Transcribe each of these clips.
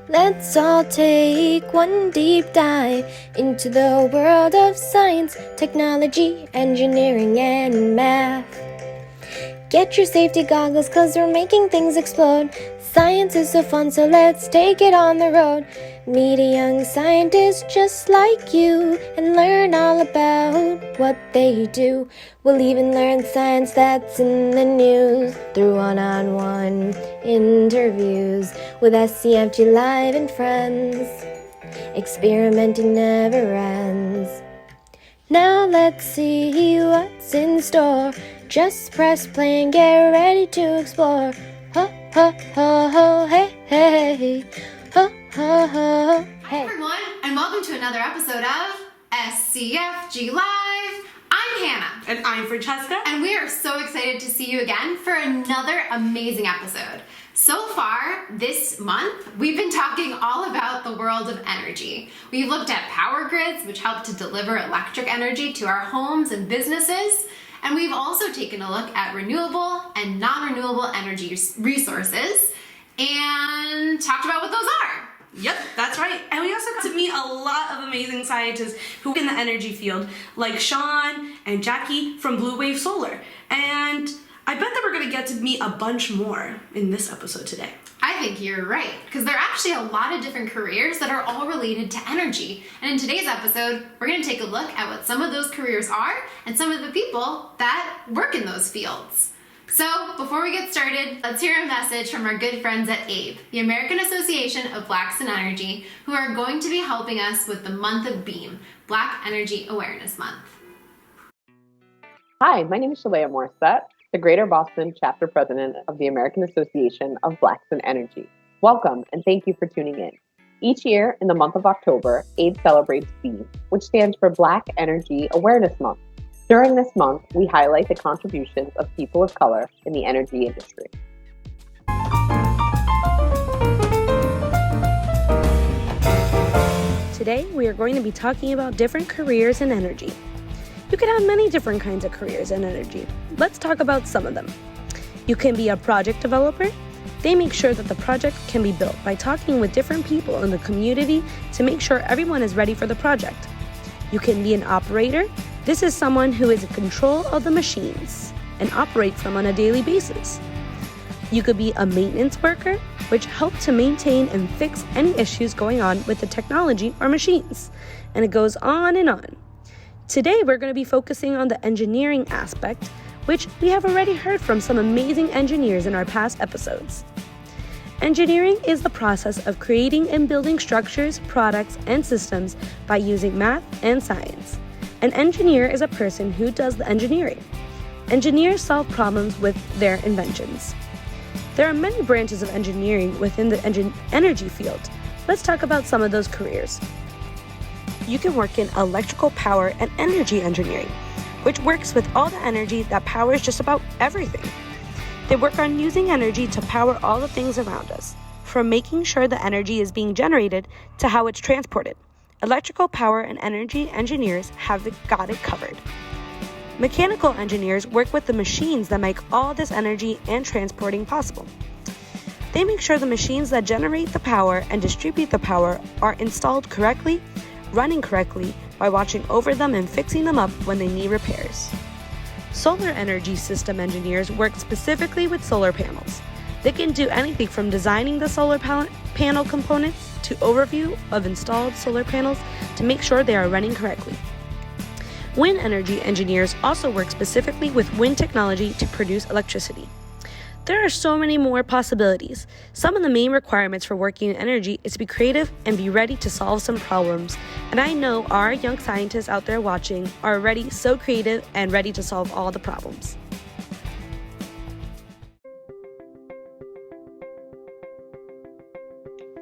Let's all take one deep dive into the world of science, technology, engineering, and math. Get your safety goggles, 'cause we're making things explode. Science is so fun, so let's take it on the road. Meet a young scientist just like you and learn all about what they do. We'll even learn science that's in the news through one-on-one interviews with SCFGLive and friends. Experimenting never ends. Now let's see what's in store. Just press play and get ready to explore. Ho, ho, ho, ho, hey, hey. Ho, ho, ho, hey. Hi everyone, and welcome to another episode of SCFG Live. I'm Hannah. And I'm Francesca. And we are so excited to see you again for another amazing episode. So far, this month, we've been talking all about the world of energy. We've looked at power grids, which help to deliver electric energy to our homes and businesses. And we've also taken a look at renewable and non-renewable energy resources and talked about what those are. Yep, that's right. And we also got to meet a lot of amazing scientists who are in the energy field, like Sean and Jackie from Blue Wave Solar. And I bet that we're going to get to meet a bunch more in this episode today. I think you're right, because there are actually a lot of different careers that are all related to energy. And in today's episode, we're going to take a look at what some of those careers are and some of the people that work in those fields. So before we get started, let's hear a message from our good friends at AABE, the American Association of Blacks in Energy, who are going to be helping us with the month of BEAM, Black Energy Awareness Month. Hi, my name is Shalea Morissette, the Greater Boston Chapter President of the American Association of Blacks in Energy. Welcome, and thank you for tuning in. Each year, in the month of October, AABE celebrates BEAM, which stands for Black Energy Awareness Month. During this month, we highlight the contributions of people of color in the energy industry. Today, we are going to be talking about different careers in energy. You can have many different kinds of careers in energy. Let's talk about some of them. You can be a project developer. They make sure that the project can be built by talking with different people in the community to make sure everyone is ready for the project. You can be an operator. This is someone who is in control of the machines and operates them on a daily basis. You could be a maintenance worker, which helps to maintain and fix any issues going on with the technology or machines. And it goes on and on. Today, we're going to be focusing on the engineering aspect, which we have already heard from some amazing engineers in our past episodes. Engineering is the process of creating and building structures, products, and systems by using math and science. An engineer is a person who does the engineering. Engineers solve problems with their inventions. There are many branches of engineering within the energy field. Let's talk about some of those careers. You can work in electrical power and energy engineering, which works with all the energy that powers just about everything. They work on using energy to power all the things around us, from making sure the energy is being generated to how it's transported. Electrical power and energy engineers have got it covered. Mechanical engineers work with the machines that make all this energy and transporting possible. They make sure the machines that generate the power and distribute the power are installed correctly, running correctly by watching over them and fixing them up when they need repairs. Solar energy system engineers work specifically with solar panels. They can do anything from designing the solar panel components to overview of installed solar panels to make sure they are running correctly. Wind energy engineers also work specifically with wind technology to produce electricity. There are so many more possibilities. Some of the main requirements for working in energy is to be creative and be ready to solve some problems. And I know our young scientists out there watching are already so creative and ready to solve all the problems.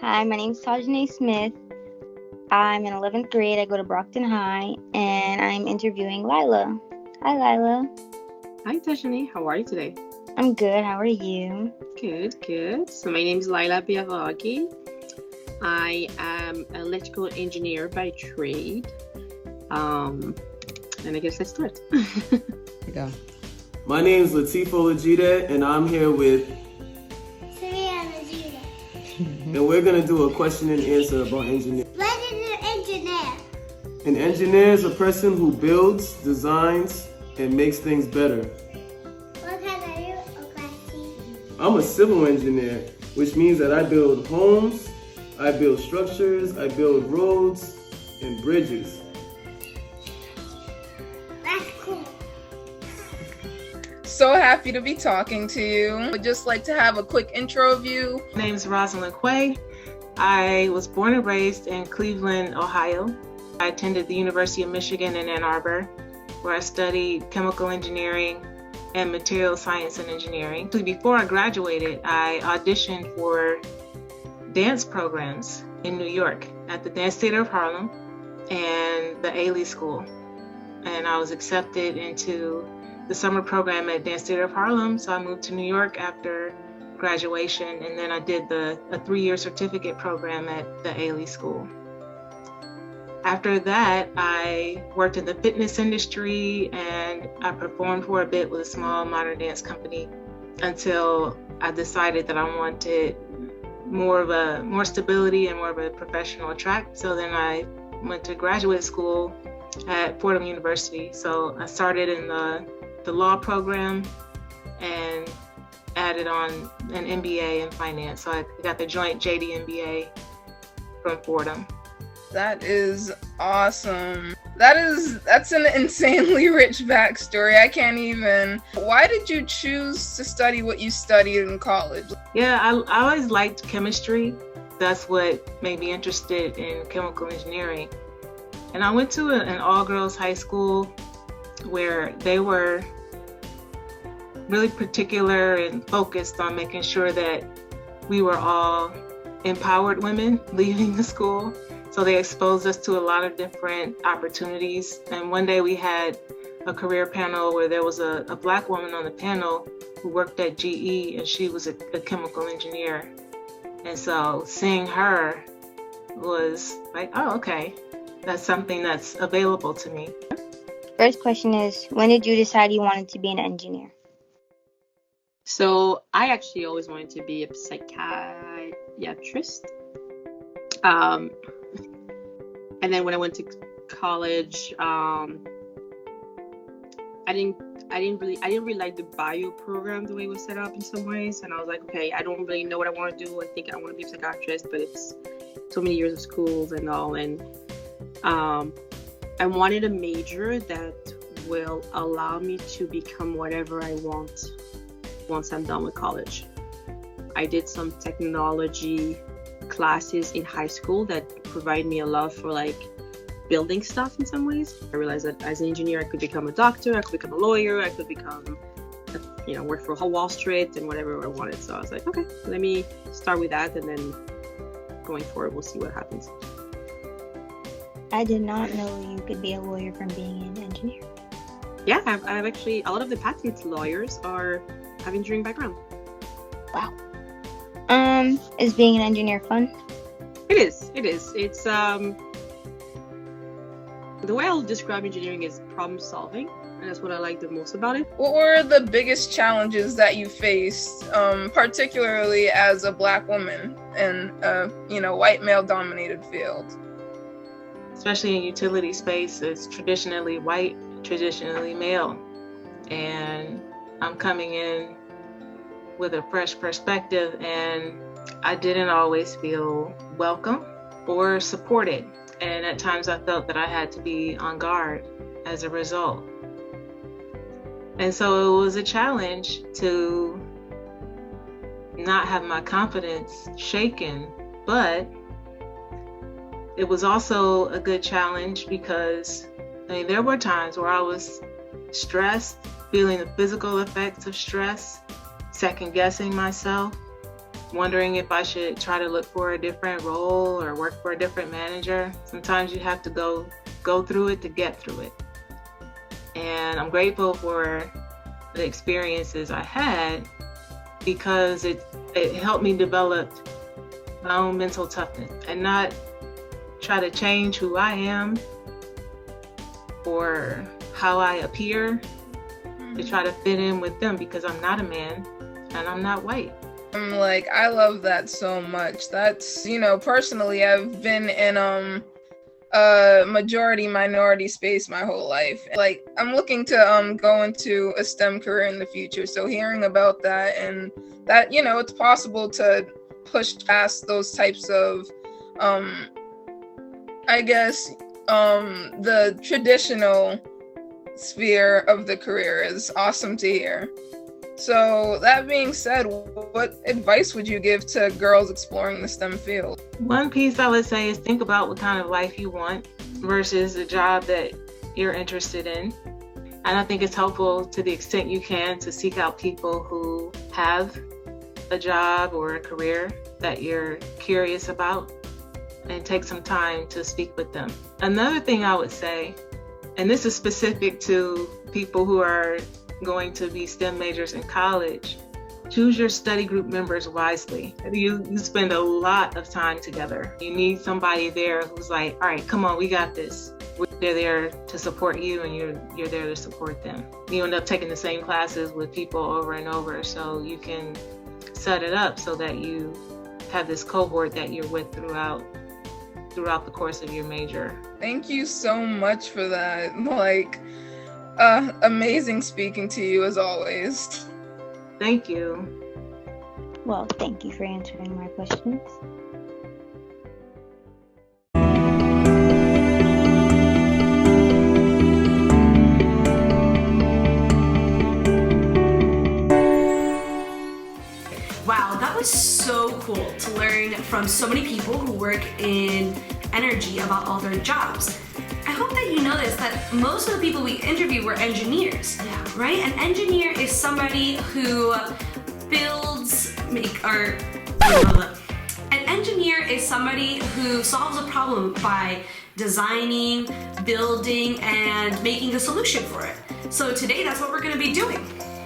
Hi, my name is Tajane Smith. I'm in 11th grade. I go to Brockton High, and I'm interviewing Lila. Hi, Lila. Hi, Tajane. How are you today? I'm good. How are you? Good. So my name is Lila Biavagi. I am an electrical engineer by trade. And I guess let's start. Go. My name is Latifah Lajida, and I'm here with Savannah Lajida. and we're going to do a question and answer about engineering. What is an engineer? An engineer is a person who builds, designs, and makes things better. What kind are you, Okwasi? I'm a civil engineer, which means that I build homes, I build structures, I build roads and bridges. That's cool. So happy to be talking to you. Would just like to have a quick intro of you. My name is Rossalyn Quaye. I was born and raised in Cleveland, Ohio. I attended the University of Michigan in Ann Arbor, where I studied chemical engineering and material science and engineering. Before I graduated, I auditioned for dance programs in New York at the Dance Theater of Harlem and the AABE School. And I was accepted into the summer program at Dance Theater of Harlem, so I moved to New York after graduation, and then I did a 3-year certificate program at the AABE School. After that, I worked in the fitness industry and I performed for a bit with a small modern dance company until I decided that I wanted more stability and more of a professional track. So then I went to graduate school at Fordham University. So I started in the law program and added on an MBA in finance. So I got the joint JD MBA from Fordham. That is awesome. That's an insanely rich backstory. I can't even. Why did you choose to study what you studied in college? Yeah, I always liked chemistry. That's what made me interested in chemical engineering. And I went to an all-girls high school where they were really particular and focused on making sure that we were all empowered women leaving the school. So they exposed us to a lot of different opportunities. And one day we had a career panel where there was a Black woman on the panel who worked at GE, and she was a chemical engineer. And so seeing her was like, oh, okay, that's something that's available to me. First question is, when did you decide you wanted to be an engineer? So I actually always wanted to be a psychiatrist. And then when I went to college, I didn't really like the bio program the way it was set up in some ways. And I was like, okay, I don't really know what I want to do. I think I want to be a psychiatrist, but it's so many years of schools and all. And I wanted a major that will allow me to become whatever I want once I'm done with college. I did some technology classes in high school that provide me a love for like building stuff in some ways. I realized that as an engineer, I could become a doctor, I could become a lawyer, I could become, work for Wall Street and whatever I wanted. So I was like, okay, let me start with that, and then going forward, we'll see what happens. I did not know you could be a lawyer from being an engineer. Yeah, I've actually, a lot of the patent lawyers have engineering background. Wow. Is being an engineer fun? It is. It's the way I'll describe engineering is problem solving, and that's what I like the most about it. What were the biggest challenges that you faced, particularly as a Black woman in a white male dominated field? Especially in utility space, it's traditionally white, traditionally male, and I'm coming in with a fresh perspective, and I didn't always feel welcome or supported. And at times I felt that I had to be on guard as a result. And so it was a challenge to not have my confidence shaken, but it was also a good challenge because there were times where I was stressed, feeling the physical effects of stress, second guessing myself, wondering if I should try to look for a different role or work for a different manager. Sometimes you have to go through it to get through it. And I'm grateful for the experiences I had because it helped me develop my own mental toughness and not try to change who I am or how I appear to try to fit in with them, because I'm not a man and I'm not white. I'm like, I love that so much. That's, personally, I've been in majority minority space my whole life. Like, I'm looking to go into a STEM career in the future. So hearing about that and that, it's possible to push past those types of the traditional sphere of the career is awesome to hear. So that being said, what advice would you give to girls exploring the STEM field? One piece I would say is think about what kind of life you want versus the job that you're interested in. And I think it's helpful to the extent you can to seek out people who have a job or a career that you're curious about and take some time to speak with them. Another thing I would say, and this is specific to people who are going to be STEM majors in college, choose your study group members wisely. You spend a lot of time together. You need somebody there who's like, all right, come on, we got this. They're there to support you and you're there to support them. You end up taking the same classes with people over and over, so you can set it up so that you have this cohort that you're with throughout the course of your major. Thank you so much for that. Amazing speaking to you as always. Thank you. Well, thank you for answering my questions. Wow, that was so cool to learn from so many people who work in energy about all their jobs. I hope that you noticed that most of the people we interviewed were engineers, right? An engineer is somebody who An engineer is somebody who solves a problem by designing, building, and making a solution for it. So today, that's what we're gonna be doing.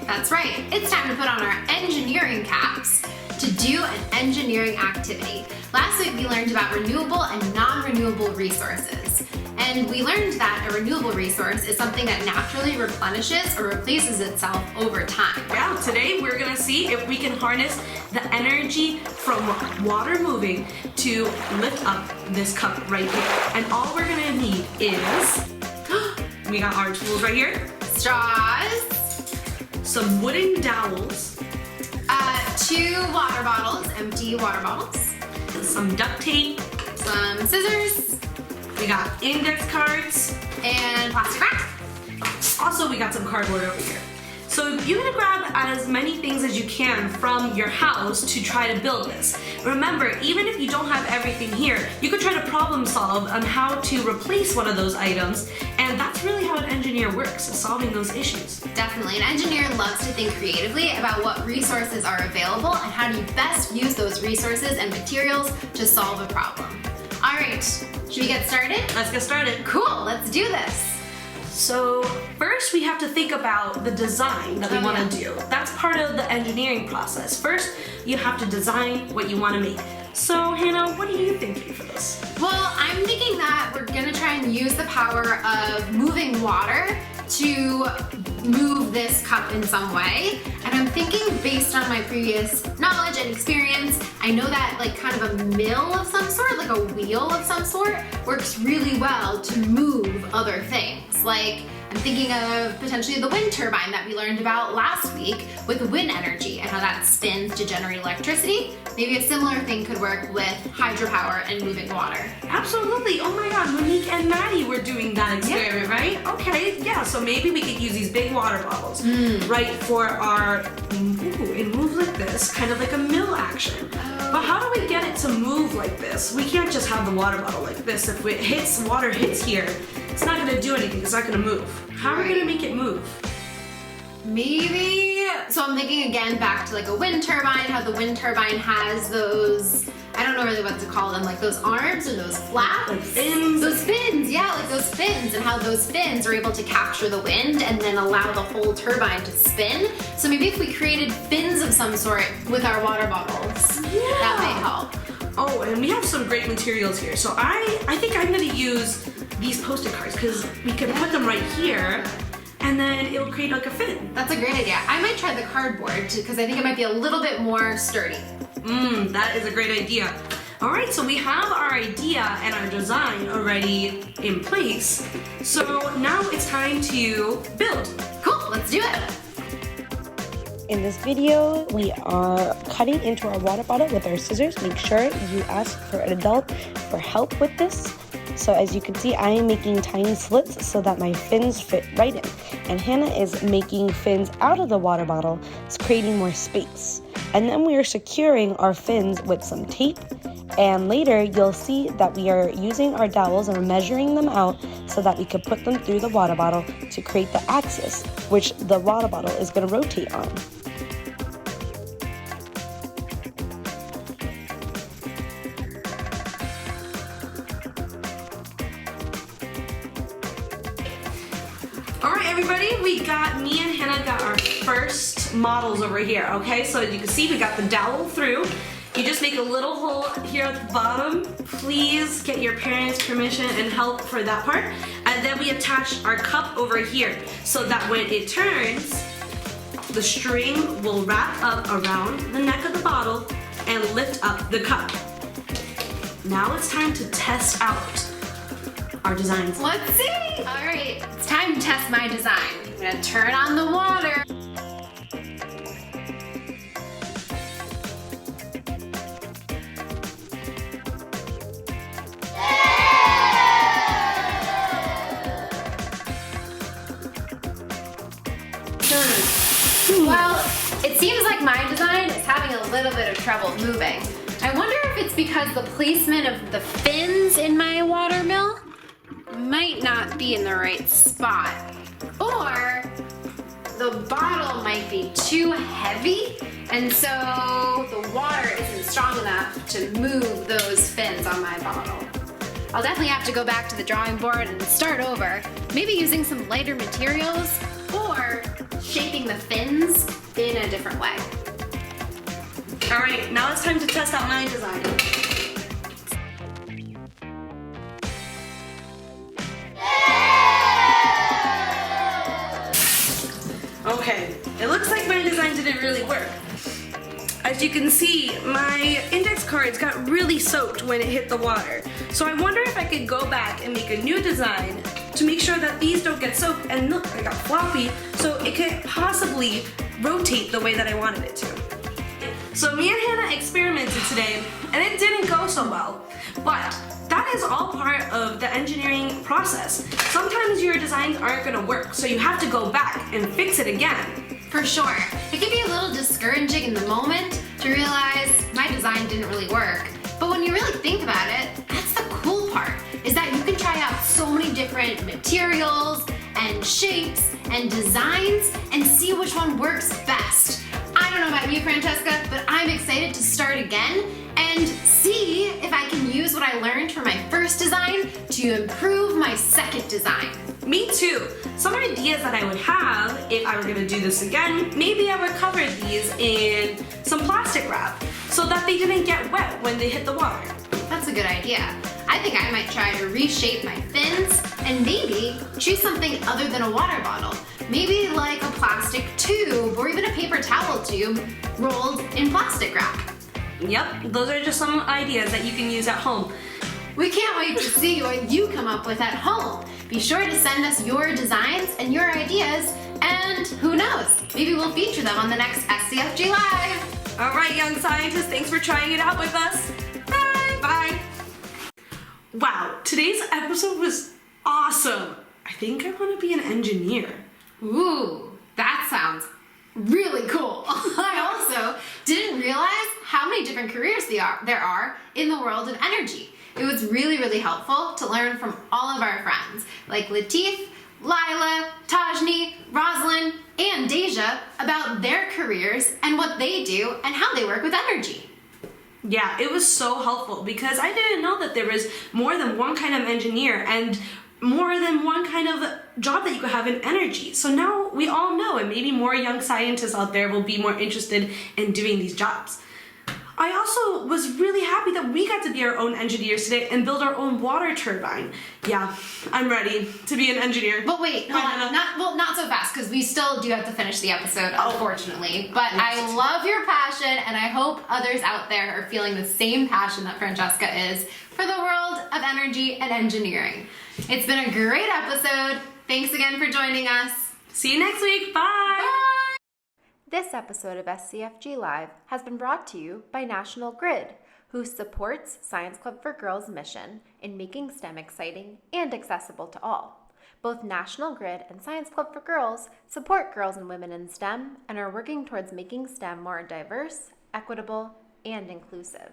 That's right. It's time to put on our engineering caps to do an engineering activity. Last week we learned about renewable and non-renewable resources. And we learned that a renewable resource is something that naturally replenishes or replaces itself over time. Yeah, today we're gonna see if we can harness the energy from water moving to lift up this cup right here. And all we're gonna need is, we got our tools right here. Straws. Some wooden dowels. 2 water bottles, empty water bottles. Some duct tape. Some scissors. We got index cards. And plastic wrap. Also, we got some cardboard over here. So you're gonna grab as many things as you can from your house to try to build this. Remember, even if you don't have everything here, you could try to problem solve on how to replace one of those items, and that's really how an engineer works, is solving those issues. Definitely. An engineer loves to think creatively about what resources are available and how do you best use those resources and materials to solve a problem. All right, should we get started? Let's get started. Cool, let's do this. So first we have to think about the design that we want to do. That's part of the engineering process. First, you have to design what you want to make. So Hannah, what are you thinking for this? Well, I'm thinking that we're gonna try and use the power of moving water to move this cup in some way. And I'm thinking, based on my previous knowledge and experience, I know that like kind of a mill of some sort, like a wheel of some sort, works really well to move other things. Like, I'm thinking of potentially the wind turbine that we learned about last week with wind energy and how that spins to generate electricity. Maybe a similar thing could work with hydropower and moving water. Absolutely. Oh my God, Monique and Maddie were doing that experiment, right? Okay, yeah, so maybe we could use these big water bottles, right, for our, it moves like this, kind of like a mill action. But how do we get it to move like this? We can't just have the water bottle like this. If it hits, water hits here, it's not gonna do anything, it's not gonna move. How are we gonna make it move? Maybe, so I'm thinking again back to like a wind turbine, how the wind turbine has those, I don't know really what to call them, like those arms or those flaps? Like fins? Those fins, yeah, like those fins, and how those fins are able to capture the wind and then allow the whole turbine to spin. So maybe if we created fins of some sort with our water bottles, that may help. Oh, and we have some great materials here. So I think I'm gonna use these Post-it cards because we can put them right here and then it'll create like a fin. That's a great idea. I might try the cardboard because I think it might be a little bit more sturdy. That is a great idea. All right, so we have our idea and our design already in place. So now it's time to build. Cool, let's do it. In this video, we are cutting into our water bottle with our scissors. Make sure you ask for an adult for help with this. So as you can see, I am making tiny slits so that my fins fit right in. And Hannah is making fins out of the water bottle, it's creating more space. And then we are securing our fins with some tape. And later you'll see that we are using our dowels and we're measuring them out so that we can put them through the water bottle to create the axis, which the water bottle is going to rotate on. Alright everybody, me and Hannah got our first models over here, okay? So as you can see, we got the dowel through. You just make a little hole here at the bottom. Please get your parents' permission and help for that part. And then we attach our cup over here so that when it turns, the string will wrap up around the neck of the bottle and lift up the cup. Now it's time to test out our designs. Let's see. All right, it's time to test my design. I'm gonna turn on the water. Well, it seems like my design is having a little bit of trouble moving. I wonder if it's because the placement of the fins in my watermill might not be in the right spot. Or the bottle might be too heavy, and so the water isn't strong enough to move those fins on my bottle. I'll definitely have to go back to the drawing board and start over, maybe using some lighter materials or shaping the fins in a different way. All right, now it's time to test out my design. Okay, it looks like my design didn't really work. As you can see, my index cards got really soaked when it hit the water. So I wonder if I could go back and make a new design to make sure that these don't get soaked, and look, I got floppy, so it could possibly rotate the way that I wanted it to. So me and Hannah experimented today, and it didn't go so well. But that is all part of the engineering process. Sometimes your designs aren't gonna work, so you have to go back and fix it again. For sure. It can be a little discouraging in the moment to realize my design didn't really work. But when you really think about it, that's the cool part, is that you can try out so many different materials and shapes and designs and see which one works best. I don't know about you, Francesca, but I'm excited to start again and see if I can use what I learned from my first design to improve my second design. Me too. Some ideas that I would have if I were gonna do this again, maybe I would cover these in some plastic wrap so that they didn't get wet when they hit the water. That's a good idea. I think I might try to reshape my fins and maybe choose something other than a water bottle. Maybe like a plastic tube or even a paper towel tube rolled in plastic wrap. Yep, those are just some ideas that you can use at home. We can't wait to see what you come up with at home. Be sure to send us your designs and your ideas, and who knows, maybe we'll feature them on the next SCFGLive. All right, young scientists, thanks for trying it out with us. Bye. Bye. Wow, today's episode was awesome. I think I want to be an engineer. Ooh, that sounds really cool. I also didn't realize how many different careers there are in the world of energy. It was really, really helpful to learn from all of our friends, like Latif, Lila, Tajni, Rosalind, and Deja about their careers and what they do and how they work with energy. Yeah, it was so helpful because I didn't know that there was more than one kind of engineer and more than one kind of job that you could have in energy. So now we all know, and maybe more young scientists out there will be more interested in doing these jobs. I also was really happy that we got to be our own engineers today and build our own water turbine. Yeah, I'm ready to be an engineer. But wait, hold on. Not so fast, because we still do have to finish the episode, unfortunately. But I love your passion, and I hope others out there are feeling the same passion that Francesca is for the world of energy and engineering. It's been a great episode. Thanks again for joining us. See you next week. Bye. Bye. This episode of SCFGLive has been brought to you by National Grid, who supports Science Club for Girls' mission in making STEM exciting and accessible to all. Both National Grid and Science Club for Girls support girls and women in STEM and are working towards making STEM more diverse, equitable, and inclusive.